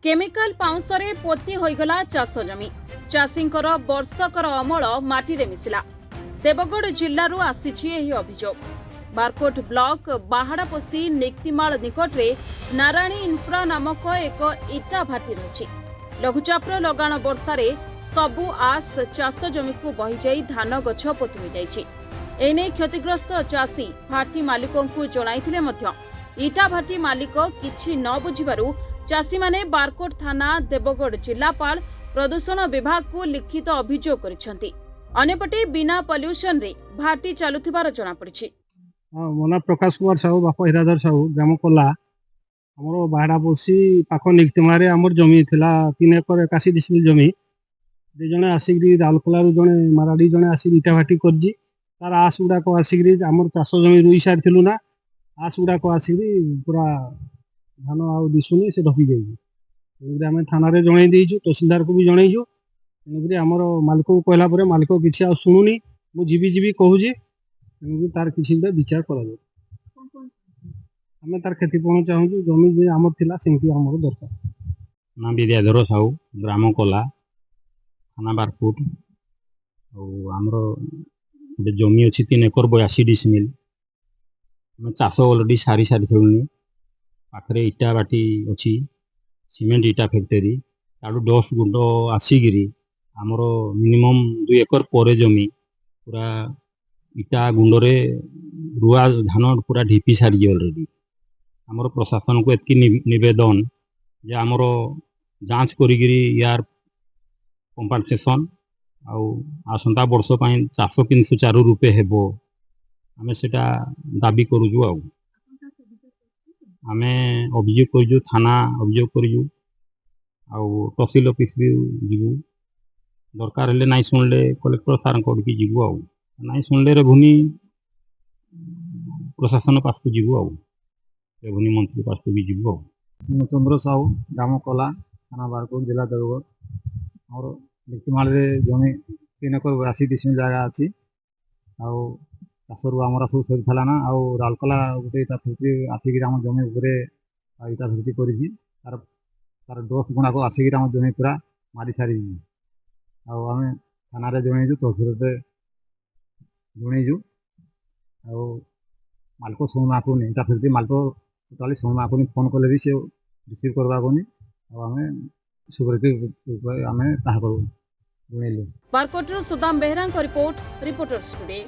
Chemical पाउंसरे पोती होइगला चाष जमी चाषींकर वर्षकर अमल माटी रे मिसिला। देवगढ़ जिल्लारू आसीछि एही अभियोग। बारकोट ब्लॉक बाहाड़ापोसी निक्तिमाल निकटरे नारायणी इन्फ्रा नामक एक इटा भाटी रही। लघुचापर लगाण वर्षारे सबु आस चाष जमी को बही जाई धान गछ पोती हो जाइछि। एने क्षतिग्रस्त चाषी भाटी मालिकों को जणाइथिले मध्य इटा भाटी मालिक किछि न बुझिबारु चाषी माने बारकोट थाना देवगढ़ जिलापाल प्रदूषण विभाग को लिखित अभियोग करिसेंती। अन्यपटे बिना पॉल्यूशन रे भाटी चालुथिबार जणा पड़िछि। मोना प्रकाश कुमार साहू बापा हिराधर साहू ग्राम कोला हमरो बाहाड़ापोसी पाख निक्तिमारे हमर जमी थिला 3 एकर 81 डिसिमिल जमी। दे जणे आसिकरी रालकोलारू जणे माराडी जणे आसिक इटा भाटी करजी। तार आस गुडा को आसिकरी हमर चाष जमी रुई सार थिलु ना आस गुडा को आसिकरी पूरा धान आउ दिसुनी से ढकी जाइए। तेणुकरी आम थाना जन देचु तहसीलदार को भी जनईचु। तेणुकरी आमर मालिक को कहला मालिक किसी आ शुणुनी मुझी जी कहूँ तेणुकरी तार किसी विचार कर आम तार क्षतिपूरण चाहूँ जमी जे आमर थिला सेमती आमर दरकार। ना विद्याधर साहू ग्राम कोला थाना बारकोट आमर गोटे जमी अच्छी 3 एकर 82 डिसिमिल आम चाष अलरेडी सारी सारी पाखरे इटा बाटी अच्छी सीमेंट इटा फैक्टरी ताड़ू डस्ट गुंड आसिकी आमर मिनिमम 2 एकर पर जमी पूरा इटा गुंडरे रुआ धान पूरा ढिपी सारी अलरेडी। आमर प्रशासन को एतकी निवेदन जे आमर जांच करी यार कंपनसेशन आसंता वर्ष चाष 304 रुपये हेबो आम सेटा दाबी करूँ। आमे अभियोग करूँ थाना अभियोग करूँ तहसील ऑफिस भी जीवु दरकार हेले नाई शुणले कलेक्टर सार की जीवु नाई शुणले रेभुनी प्रशासन पास को जीवु रेभुनी मंत्री पास को भी जीवु। चंद्र साहू ग्राम कोला थाना बारकोट जिला देवगढ़ और निक्तिमाल जमी 3 एकर 82 डिसिमिल जगह अच्छी चाषरू आमर सब सरी ना रालकोला गोटे इटा फैक्ट्री आसिक आम जमी उपरे इटा फैक्ट्री करी तार तार डस्ट गुणाक आसिक आम जमी पूरा मारी सारी आम थाना जनईचु तहसील जनईचु मालिक शुणुना आकुनी इटा फैक्ट्री मालिक टोटाली शुणुना आकुनी फोन कले भी से रिसीव करवा आम सुरक्षित आम जनईलु। बारकोटरू Sudam Behera report reporters today.